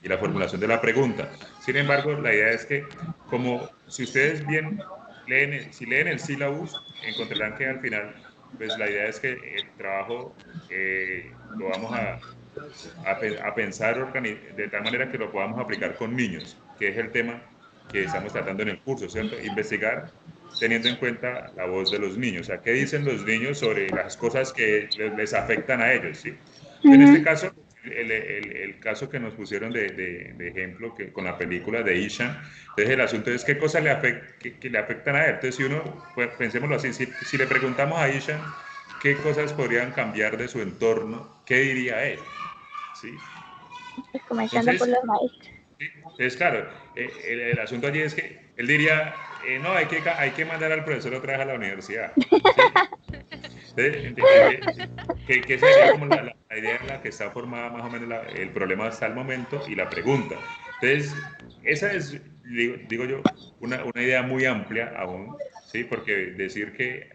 y la formulación de la pregunta. Sin embargo, la idea es que, como si ustedes bien si leen el sílabus, encontrarán que al final, pues la idea es que el trabajo lo vamos a pensar de tal manera que lo podamos aplicar con niños, que es el tema que estamos tratando en el curso, ¿cierto? Investigar teniendo en cuenta la voz de los niños, o sea, qué dicen los niños sobre las cosas que les afectan a ellos, ¿sí? En este Ujú. caso, el caso que nos pusieron de ejemplo que, con la película de Ishan, entonces el asunto es qué cosas que le afectan a él. Entonces, si uno, pues, pensémoslo así, si le preguntamos a Ishan qué cosas podrían cambiar de su entorno, ¿qué diría él? ¿Sí? Pues comenzando por Entonces, los maestros. sí, entonces, claro, el asunto allí es que él diría, no, hay que mandar al profesor otra vez a la universidad, ¿sí? Que sería como la idea en la que está formada más o menos el problema hasta el momento y la pregunta. Entonces, esa es, digo yo, una idea muy amplia aún, ¿sí? Porque decir que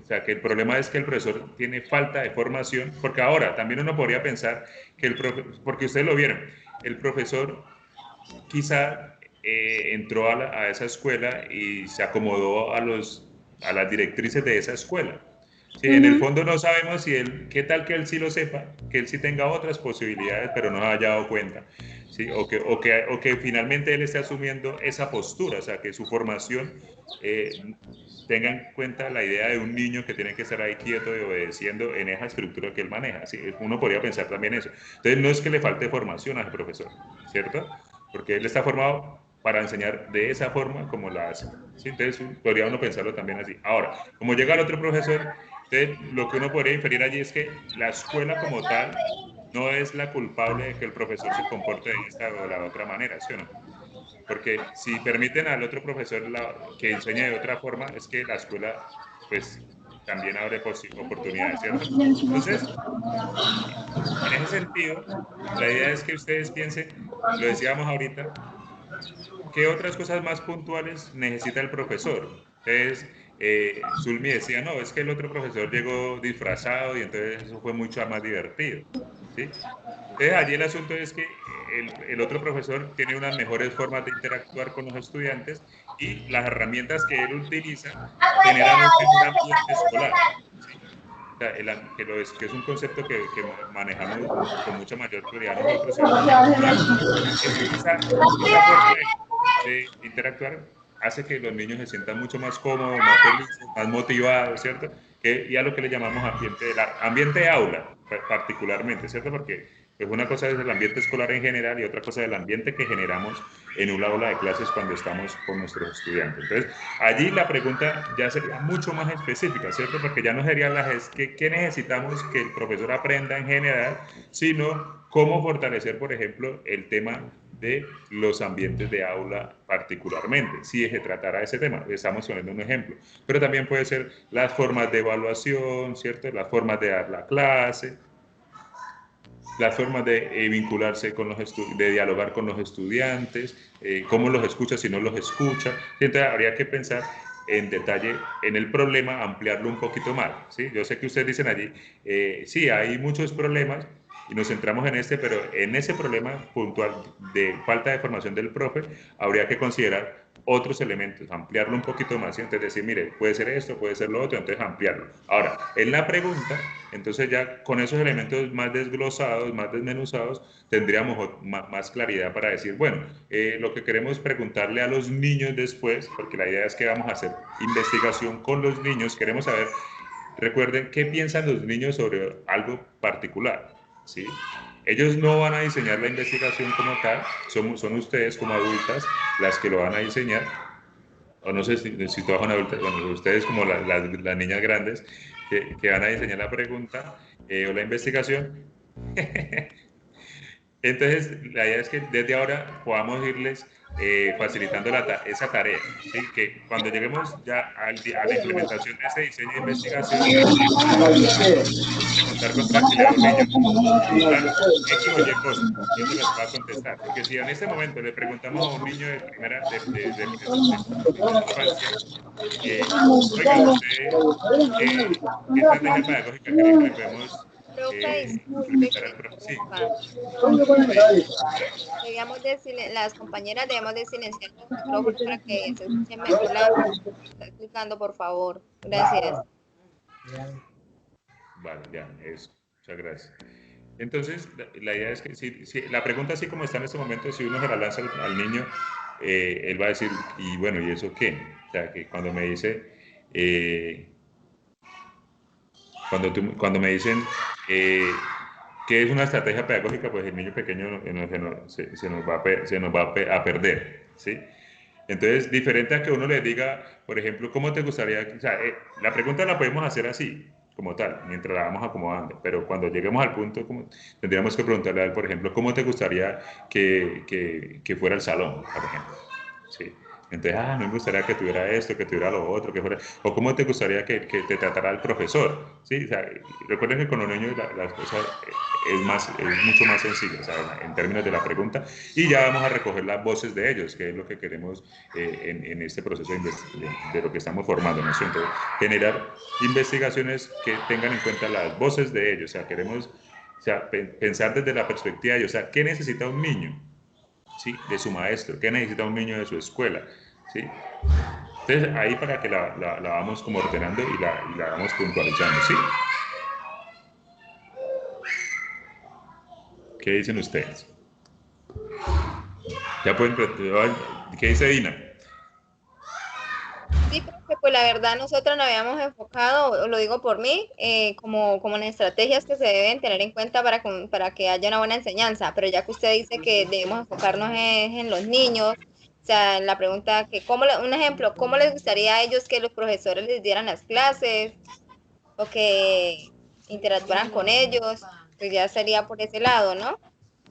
o sea, que el problema es que el profesor tiene falta de formación, porque ahora también uno podría pensar que porque ustedes lo vieron, el profesor quizá entró a esa escuela y se acomodó a las directrices de esa escuela. Sí, en el Ujú. fondo no sabemos si él, qué tal que él sí lo sepa, que él sí tenga otras posibilidades, pero no haya dado cuenta, ¿sí? O que finalmente él esté asumiendo esa postura, o sea, que su formación tenga en cuenta la idea de un niño que tiene que estar ahí quieto y obedeciendo en esa estructura que él maneja, ¿sí? Uno podría pensar también eso. Entonces, no es que le falte formación al profesor, ¿cierto? Porque él está formado para enseñar de esa forma como la hace. ¿Sí? Entonces, podría uno pensarlo también así. Ahora, como llega el otro profesor, entonces, lo que uno podría inferir allí es que la escuela como tal no es la culpable de que el profesor se comporte de esta o la otra manera, ¿sí o no? Porque si permiten al otro profesor que enseñe de otra forma, es que la escuela, pues, también abre oportunidades, ¿cierto? Entonces, en ese sentido, la idea es que ustedes piensen, lo decíamos ahorita, ¿qué otras cosas más puntuales necesita el profesor? Entonces, Zulmi decía, no, es que el otro profesor llegó disfrazado y entonces eso fue mucho más divertido, ¿sí? Entonces, allí el asunto es que el otro profesor tiene unas mejores formas de interactuar con los estudiantes y las herramientas que él utiliza generan un mejor ambiente escolar, ¿sí? O sea, que es un concepto que manejamos con mucha mayor claridad nosotros, ¿cierto? Esa forma de interactuar hace que los niños se sientan mucho más cómodos, más felices, más motivados, ¿cierto? Y a lo que le llamamos ambiente de aula, particularmente, ¿cierto? Porque pues una cosa es el ambiente escolar en general y otra cosa es el ambiente que generamos en un aula de clases cuando estamos con nuestros estudiantes. Entonces, allí la pregunta ya sería mucho más específica, ¿cierto? Porque ya no sería qué necesitamos que el profesor aprenda en general, sino cómo fortalecer, por ejemplo, el tema de los ambientes de aula particularmente, si se tratara ese tema, estamos poniendo un ejemplo, pero también puede ser las formas de evaluación, ¿cierto? Las formas de dar la clase, las formas de vincularse con de dialogar con los estudiantes, cómo los escucha si no los escucha. Entonces habría que pensar en detalle en el problema, ampliarlo un poquito más. ¿Sí? Yo sé que ustedes dicen allí, sí, hay muchos problemas y nos centramos en este, pero en ese problema puntual de falta de formación del profe, habría que considerar otros elementos, ampliarlo un poquito más, ¿sí? Entonces decir, mire, puede ser esto, puede ser lo otro, entonces ampliarlo. Ahora, en la pregunta, entonces ya con esos elementos más desglosados, más desmenuzados, tendríamos más claridad para decir, bueno, lo que queremos preguntarle a los niños después, porque la idea es que vamos a hacer investigación con los niños, queremos saber, recuerden, qué piensan los niños sobre algo particular, ¿sí? Ellos no van a diseñar la investigación como tal, son ustedes como adultas las que lo van a diseñar, o no sé si todas son adultas, bueno, ustedes como las niñas grandes que van a diseñar la pregunta o la investigación. Entonces, la idea es que desde ahora podamos irles facilitando esa tarea, ¿sí? Que cuando lleguemos ya a la implementación de ese diseño de investigación, podamos preguntar con tranquilidad a los niños, preguntar X o Y cosas, y ellos les va a contestar. Porque si en este momento le preguntamos a un niño de primera, de infancia, oiga, ¿usted qué estrategia pedagógica cree que le podemos Profe, disculpe Felicitar que le al sí, interrumpa. sí, Debíamos las compañeras debemos de silenciar los micrófonos para que se escuche mejor la está explicando, por favor. Gracias. vale, ya, eso. Muchas gracias. Entonces, la idea es que la pregunta así como está en este momento, si uno se la lanza al niño, él va a decir, y bueno, ¿y eso qué? O sea, que cuando me dice, cuando me dicen qué es una estrategia pedagógica, pues el niño pequeño se nos va a perder, ¿sí? Entonces, diferente a que uno le diga, por ejemplo, ¿cómo te gustaría? O sea, la pregunta la podemos hacer así, como tal, mientras la vamos acomodando, pero cuando lleguemos al punto, tendríamos que preguntarle a él, por ejemplo, ¿cómo te gustaría que fuera el salón, por ejemplo? ¿Sí? Entonces, me gustaría que tuviera esto, que tuviera lo otro, que fuera, o cómo te gustaría que te tratara el profesor, ¿sí? O sea, recuerden que con los niños las cosas es mucho más sencillo, o sea, en términos de la pregunta, y ya vamos a recoger las voces de ellos, que es lo que queremos en este proceso de lo que estamos formando, ¿no? Entonces, generar investigaciones que tengan en cuenta las voces de ellos, o sea, queremos pensar desde la perspectiva de ellos, o sea, ¿qué necesita un niño? ¿Sí? De su maestro, qué necesita un niño de su escuela, ¿sí? Entonces ahí para que la vamos como ordenando y la vamos puntualizando, ¿sí? ¿Qué dicen ustedes? Ya pueden, ¿qué dice Dina? Sí, porque pues la verdad nosotros nos habíamos enfocado, lo digo por mí, como en estrategias que se deben tener en cuenta para que haya una buena enseñanza, pero ya que usted dice que debemos enfocarnos en los niños, o sea, en la pregunta que, un ejemplo, ¿cómo les gustaría a ellos que los profesores les dieran las clases o que interactuaran con ellos? Pues ya sería por ese lado, ¿no?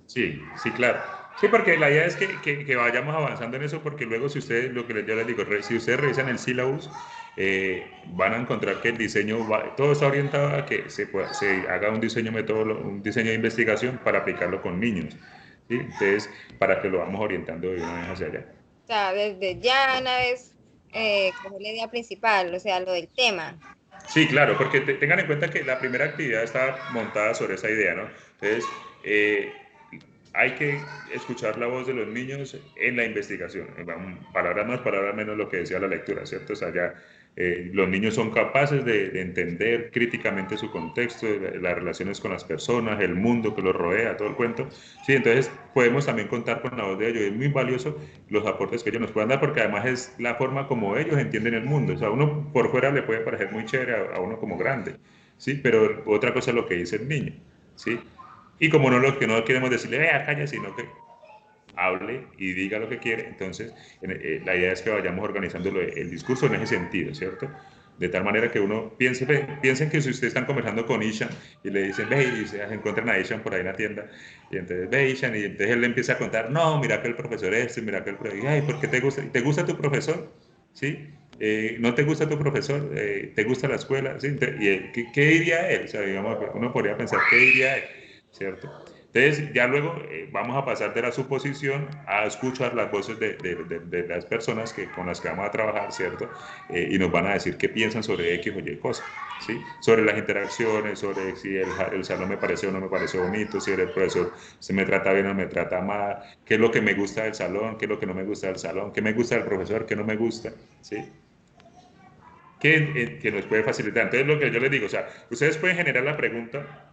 Sí, sí, claro. Sí, porque la idea es que vayamos avanzando en eso, porque luego si ustedes, yo les digo, si ustedes revisan el syllabus, van a encontrar que el diseño, todo está orientado a que se haga un diseño un diseño de investigación para aplicarlo con niños, ¿sí? Entonces, para que lo vamos orientando de una vez hacia allá. O sea, desde ya una vez coger la idea principal, o sea, lo del tema. Sí, claro, porque tengan en cuenta que la primera actividad está montada sobre esa idea, ¿no? Entonces, eh, hay que escuchar la voz de los niños en la investigación. Palabras más, palabras menos lo que decía la lectura, ¿cierto? O sea, ya los niños son capaces de entender críticamente su contexto, las relaciones con las personas, el mundo que los rodea, todo el cuento. Sí, entonces podemos también contar con la voz de ellos. Es muy valioso los aportes que ellos nos puedan dar porque además es la forma como ellos entienden el mundo. O sea, a uno por fuera le puede parecer muy chévere a uno como grande, ¿sí? Pero otra cosa es lo que dice el niño, ¿sí? Y como no lo que no queremos decirle, vea, calla, sino que hable y diga lo que quiere, entonces la idea es que vayamos organizando el discurso en ese sentido, ¿cierto? De tal manera que uno piensen que si ustedes están conversando con Ishan y le dicen, ve, y se encuentran a Ishan por ahí en la tienda, y entonces ve Ishan, y entonces él le empieza a contar, no, mira que el profesor mira que el profesor, ay, ¿por qué te gusta tu profesor? ¿Sí? ¿No te gusta tu profesor? ¿Te gusta la escuela? ¿Sí? ¿Y qué diría él? O sea, digamos, uno podría pensar, ¿qué diría él? ¿Cierto? Entonces, ya luego vamos a pasar de la suposición a escuchar las voces de las personas con las que vamos a trabajar, ¿cierto? Y nos van a decir qué piensan sobre X o Y cosas, ¿sí? Sobre las interacciones, sobre si el salón me pareció o no me pareció bonito, si el profesor se me trata bien o me trata mal, qué es lo que me gusta del salón, qué es lo que no me gusta del salón, qué me gusta del profesor, qué no me gusta, ¿sí? Que nos puede facilitar. Entonces, lo que yo les digo, o sea, ustedes pueden generar la pregunta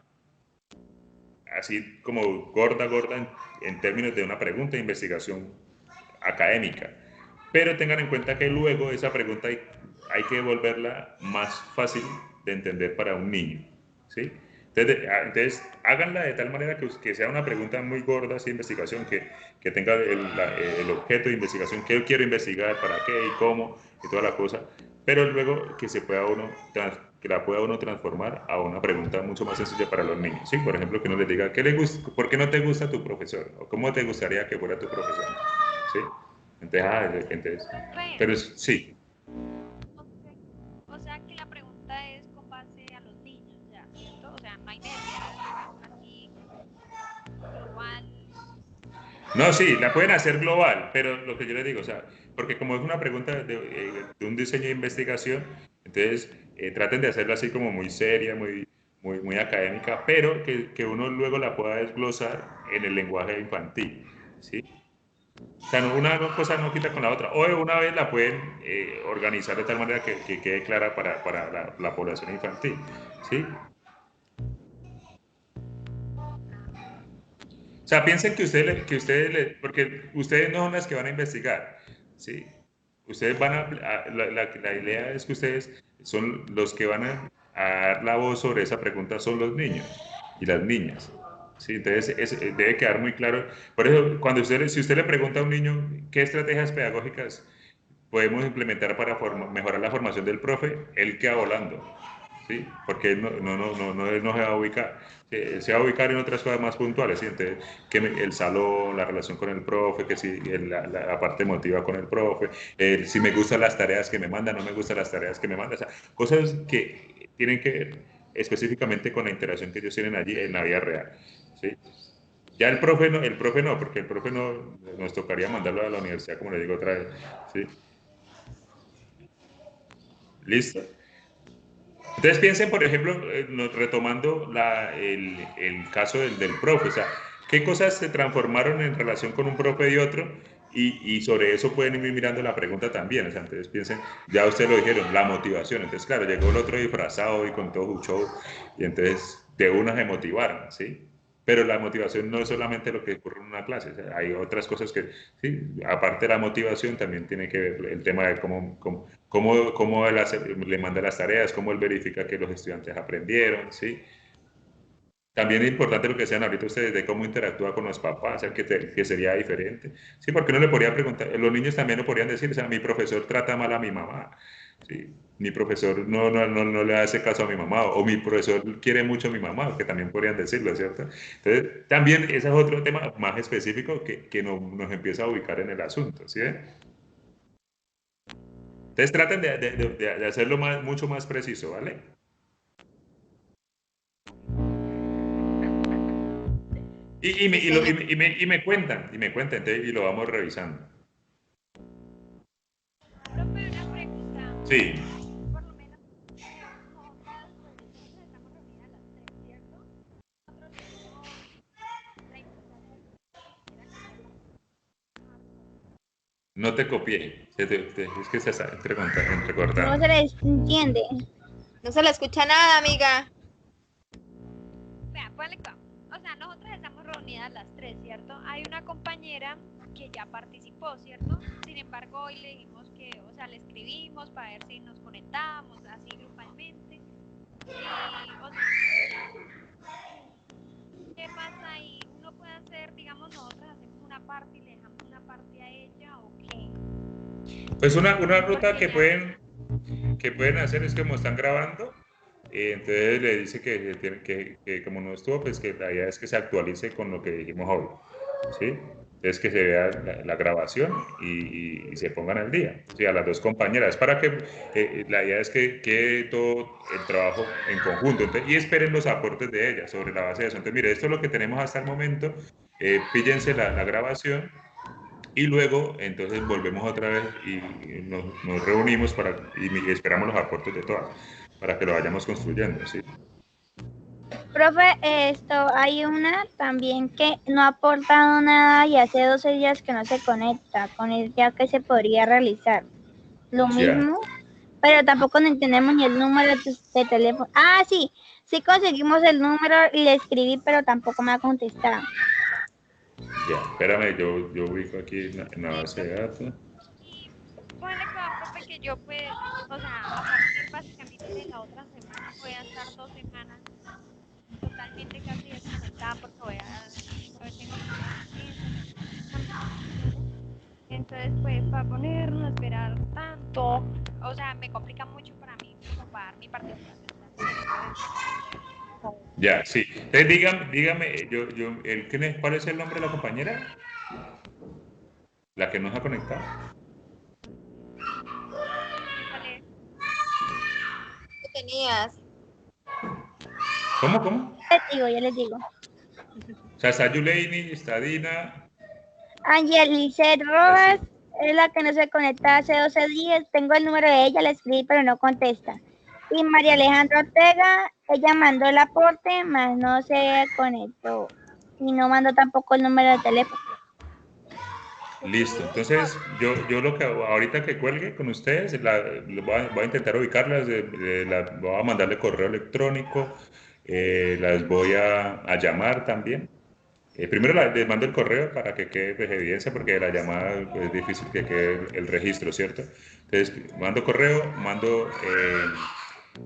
así como gorda en términos de una pregunta de investigación académica. Pero tengan en cuenta que luego esa pregunta hay que volverla más fácil de entender para un niño. ¿Sí? Entonces, háganla de tal manera que sea una pregunta muy gorda, así, investigación, que tenga el objeto de investigación, qué quiero investigar, para qué y cómo, y toda la cosa, pero luego que se pueda que la pueda uno transformar a una pregunta mucho más sencilla para los niños. ¿Sí? Por ejemplo, que uno les diga, ¿por qué no te gusta tu profesor? ¿O cómo te gustaría que fuera tu profesor? ¿Sí? Entonces, Profe, pero sí, o sea que la pregunta es con base a los niños, ya, ¿cierto? O sea, no hay necesidad de algo así global. no, sí, la pueden hacer global, pero lo que yo les digo, o sea, porque como es una pregunta de un diseño de investigación, entonces traten de hacerla así como muy seria, muy, muy académica, pero que uno luego la pueda desglosar en el lenguaje infantil, ¿sí? O sea, una cosa no quita con la otra. O de una vez la pueden organizar de tal manera que quede clara para la población infantil, ¿sí? O sea, piensen porque ustedes no son las que van a investigar, ¿sí? Ustedes van la idea es que ustedes son los que van a dar la voz sobre esa pregunta, son los niños y las niñas, ¿sí? Entonces, debe quedar muy claro. Por eso, si usted le pregunta a un niño qué estrategias pedagógicas podemos implementar para mejorar la formación del profe, él queda volando, ¿sí? Porque él él no se va a ubicar, se va a ubicar en otras cosas más puntuales, ¿sí? Entonces, el salón, la relación con el profe, que si la parte emotiva con el profe, si me gustan las tareas que me manda, no me gustan las tareas que me manda, o sea, cosas que tienen que ver específicamente con la interacción que ellos tienen allí en la vida real, ¿sí? Ya el profe no, porque el profe no, nos tocaría mandarlo a la universidad, como le digo otra vez, ¿sí? ¿Listo? Entonces piensen, por ejemplo, retomando el caso del profe, o sea, qué cosas se transformaron en relación con un profe y otro, y sobre eso pueden ir mirando la pregunta también, o sea, entonces piensen, ya ustedes lo dijeron, la motivación, entonces claro, llegó el otro disfrazado y con todo su show, y entonces de una se motivaron, ¿sí? Pero la motivación no es solamente lo que ocurre en una clase, o sea, hay otras cosas que, sí, aparte de la motivación, también tiene que ver el tema de cómo él le manda las tareas, cómo él verifica que los estudiantes aprendieron, ¿sí? También es importante lo que decían ahorita ustedes de cómo interactúa con los papás, o sea, que sería diferente. Sí, porque uno le podría preguntar, los niños también lo podrían decir, o sea, mi profesor trata mal a mi mamá, ¿sí? Mi profesor no le hace caso a mi mamá, o mi profesor quiere mucho a mi mamá, que también podrían decirlo, ¿cierto? Entonces, también ese es otro tema más específico que nos empieza a ubicar en el asunto, ¿sí? Entonces traten de hacerlo mucho más preciso, ¿vale? Sí, señor. Y me cuentan, entonces, y lo vamos revisando. Profe, una pregunta. Sí, Por lo menos nosotras, pues, nosotros estamos reunidas a las 3, ¿cierto? Nosotros tenemos la invitación era que ya no te copié, es que se está No entrecortando. se les entiende. No se le escucha nada, amiga. vea, ponle acá. O sea, nosotras estamos reunidas las 3, ¿cierto? Hay una compañera que ya participó, ¿cierto? Sin embargo, hoy le dijimos que, o sea, le escribimos para ver si nos conectábamos así grupalmente. Y, o sea, ¿qué pasa ahí? Uno puede hacer, digamos, nosotras hacemos una parte y le dejamos una parte a ella, ¿o qué? Pues una ruta Porque ya, que pueden hacer es como están grabando, entonces le dice que como no estuvo, pues que la idea es que se actualice con lo que dijimos hoy, ¿sí? Entonces que se vea la grabación y se pongan al día, ¿sí? A las dos compañeras, para que la idea es que quede todo el trabajo en conjunto, entonces, y esperen los aportes de ellas sobre la base de eso. Entonces, mire, esto es lo que tenemos hasta el momento, píllense la grabación y luego, entonces, volvemos otra vez y nos reunimos y esperamos los aportes de todas, para que lo vayamos construyendo, ¿sí? Profe, hay una también que no ha aportado nada y hace 12 días que no se conecta con el ya que se podría realizar. Lo Ya, mismo, pero tampoco no entendemos ni el número de teléfono. Ah, sí, sí conseguimos el número y le escribí, pero tampoco me ha contestado. ya, espérame, yo ubico aquí en la sí, base de profe, datos. y ponle acá, profe, que yo pues, o sea, a partir básicamente de la otra semana voy a estar 2 semanas totalmente casi desconectada porque tengo como unas urgencias, entonces pues para ponernos a esperar tanto, o sea, me complica mucho para mí como para dar mi participación también, entonces, Ya, sí. Entonces, dígame, ¿cuál es el nombre de la compañera? La que nos ha conectado. ¿cuál es? ¿Qué tenías? ¿Cómo? Ya les digo. O sea, está Yuleini, está Dina, Angelicet así. Rojas es la que no se conecta hace 12 días. Tengo el número de ella, le escribí, pero no contesta. Y María Alejandra Ortega ella mandó el aporte, más no se conectó. Y no mandó tampoco el número de teléfono. Listo, entonces yo lo que hago, ahorita que cuelgue con ustedes, voy a intentar ubicarlas, voy a mandarle correo electrónico, las voy a llamar también. Primero les mando el correo para que quede pues, evidencia, porque de la llamada pues, es difícil que quede el registro, ¿cierto? Entonces, mando correo,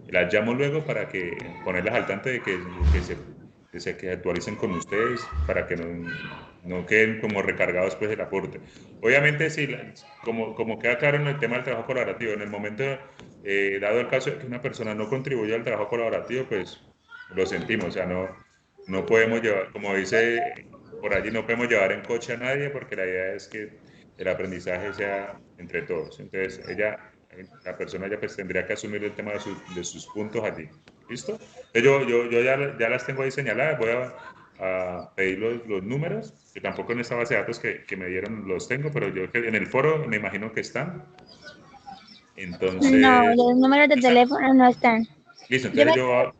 las llamo luego para que ponerlas al tanto de que actualicen con ustedes para que no queden como recargados pues el aporte. Obviamente, si como queda claro en el tema del trabajo colaborativo, en el momento dado el caso de que una persona no contribuya al trabajo colaborativo, pues lo sentimos, o sea, no podemos llevar, como dice por allí, no podemos llevar en coche a nadie porque la idea es que el aprendizaje sea entre todos. Entonces, la persona ya pues tendría que asumir el tema de sus puntos allí. ¿Listo? Entonces, yo ya las tengo ahí señaladas, voy a pedir los números, que tampoco en esta base de datos que me dieron los tengo, pero yo en el foro me imagino que están. No, Entonces, los números de ¿no están? teléfono no están. Listo, Yo, entonces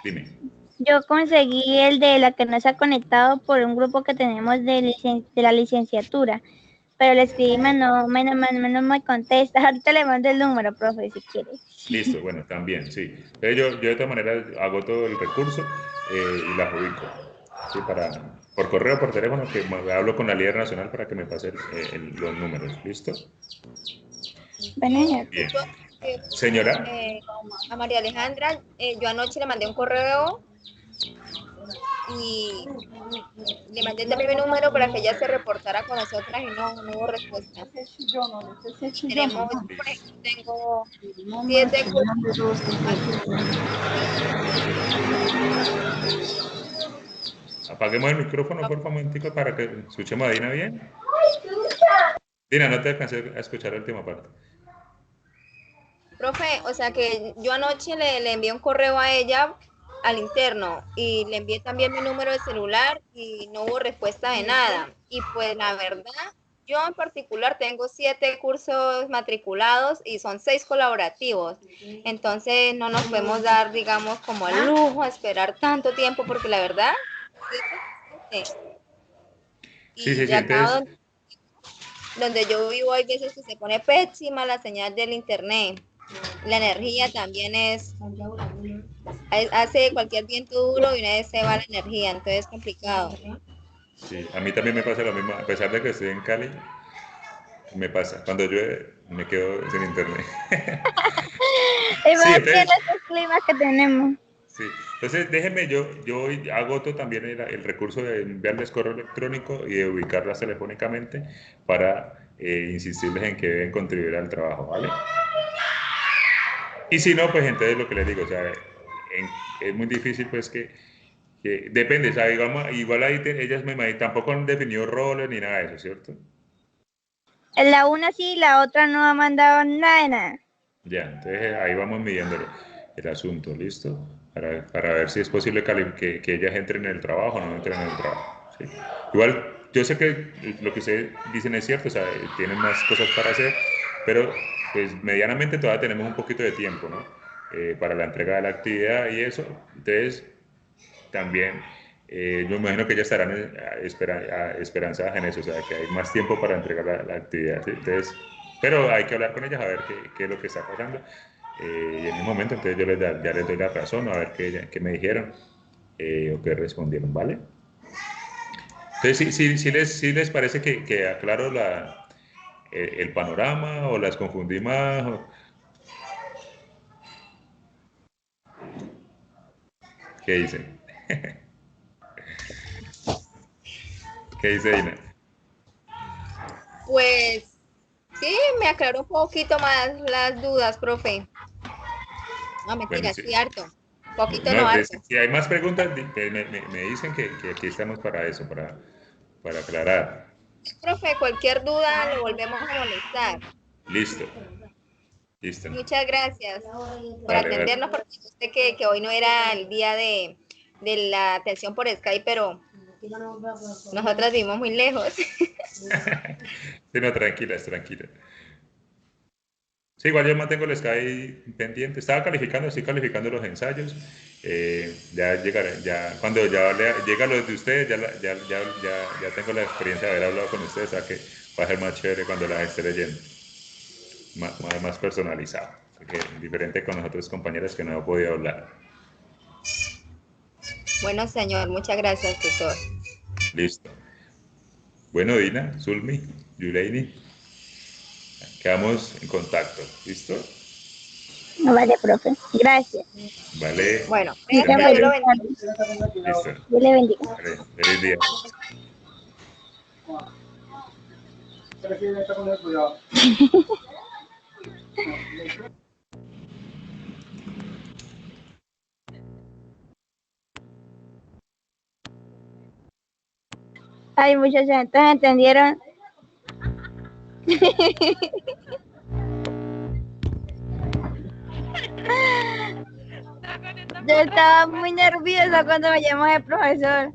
dime. yo conseguí el de la que no se ha conectado por un grupo que tenemos de la licenciatura, pero le escribí, no me contesta. Ahorita le mando el número, profe, si quiere. Listo, bueno, también, sí. Entonces yo de todas maneras hago todo el recurso y las ubico. Sí, por correo, por teléfono, que hablo con la líder nacional para que me pase los números. ¿Listo? Bueno, Bien. Eh, Señora, a María Alejandra, yo anoche le mandé un correo y le mandé también mi número para que ella se reportara con nosotras y no hubo respuesta. Tenemos, por ejemplo, tengo 7 cursos. apaguemos el micrófono, por favor, un momentico, para que escuchemos a Dina bien. Dina, no te alcancé a escuchar la última parte. Profe, o sea que yo anoche le envié un correo a ella al interno y le envié también mi número de celular y no hubo respuesta de nada. Y pues la verdad, yo en particular tengo 7 cursos matriculados y son 6 colaborativos. Entonces no nos podemos dar, digamos, como el lujo a esperar tanto tiempo porque la verdad, Sí, y sí, sí, acá entonces, donde yo vivo hay veces que se pone pésima la señal del internet. La energía también hace cualquier viento duro y una vez se va la energía, entonces es complicado. sí, a mí también me pasa lo mismo, a pesar de que estoy en Cali, me pasa, cuando llueve me quedo sin internet. y Sí, más que en entonces, estos climas que tenemos. sí, entonces déjenme, yo agoto también el recurso de enviarles correo electrónico y de ubicarlas telefónicamente para insistirles en que deben contribuir al trabajo, ¿vale? Y si no, pues entonces lo que les digo, o sea, es muy difícil pues que depende, o sea, digamos, igual ahí ellas me imagino, tampoco han definido roles ni nada de eso, ¿cierto? En la una sí, la otra no ha mandado nada de nada. Ya, entonces ahí vamos midiendo el asunto, ¿listo? Para ver si es posible que ellas entren en el trabajo o no entren en el trabajo. ¿Sí? Igual, yo sé que lo que ustedes dicen es cierto, o sea, tienen más cosas para hacer, pero pues medianamente todavía tenemos un poquito de tiempo, ¿no? Para la entrega de la actividad y eso. Entonces, también yo me imagino que ellas estarán esperanzadas en eso, o sea, que hay más tiempo para entregar la actividad. ¿Sí? Entonces, pero hay que hablar con ellas a ver qué es lo que está pasando. Y en un momento, entonces yo ya les doy la razón, a ver qué me dijeron o qué respondieron, ¿vale? Entonces, si les parece que aclaro el panorama o las confundí más. ¿Qué dicen? ¿Qué dice Ina? Pues sí, me aclaró un poquito más las dudas, profe. No, Bueno, mentira, sí. sí, harto. Poquito no No, harto. si hay más preguntas, me dicen que aquí estamos para eso, para aclarar. Profe, cualquier duda lo volvemos a molestar. Listo, listo. Muchas gracias por Vale, vale. atendernos, porque yo sé que hoy no era el día de la atención por Skype, pero nosotras vivimos muy lejos. Sí, no, tranquilas, tranquilas. Sí, igual yo mantengo el Sky pendiente. Estoy calificando los ensayos. Ya llegaré, ya cuando llega los de ustedes, ya tengo la experiencia de haber hablado con ustedes, o sea que va a ser más chévere cuando las esté leyendo, más personalizado, porque diferente con las otras compañeras que no he podido hablar. Bueno, señor, muchas gracias, tutor. Listo. Bueno, Dina, Zulmi, Yuleini, quedamos en contacto. ¿Listo? Vale, profe. Gracias. Vale. Bueno, Muchas Dios lo feliz bendiga. tarde. Listo. Dios le bendiga. Vale. Feliz día. Ay, muchachos, entonces entendieron. Yo estaba muy nerviosa cuando me llamó el profesor.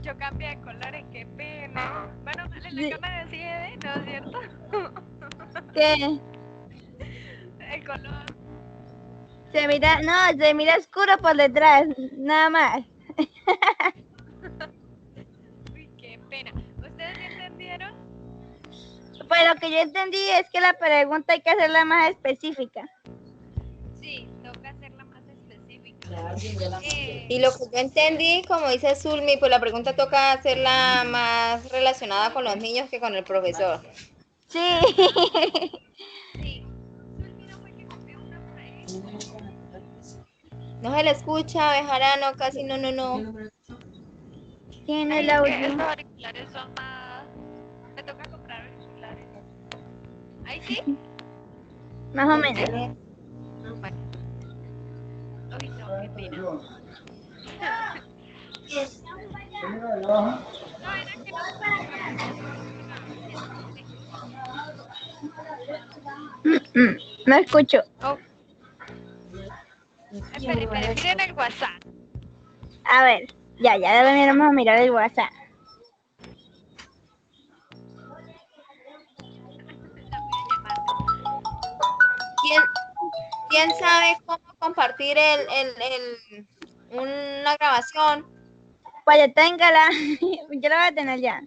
Yo cambié de colores, qué pena. Bueno, en Sí. la cámara sí se ve, ¿no es cierto? ¿Qué? El color. Se mira oscuro por detrás, nada más. Uy, qué pena. ¿Ustedes sí entendieron? Pues lo que yo entendí es que la pregunta hay que hacerla más específica. Sí, toca hacerla más específica. Y lo que yo entendí, como dice Zulmi, pues la pregunta toca hacerla más relacionada con los niños que con el profesor. Sí. Sí. Zulmi no fue que copió una por ahí. No se le escucha, Bejarano, casi no. Tiene Ay, el es que audio. estos auriculares son más. Me toca comprar auriculares. ¿Ahí sí? Más o menos. Bueno. Uy, no, qué pena. No, era que no se me No escucho. Oh, espere, miren el WhatsApp. A ver, ya vamos a mirar el WhatsApp. La voy a llamar. ¿Quién sabe cómo compartir una grabación? Pues ya téngala. Yo la voy a tener ya.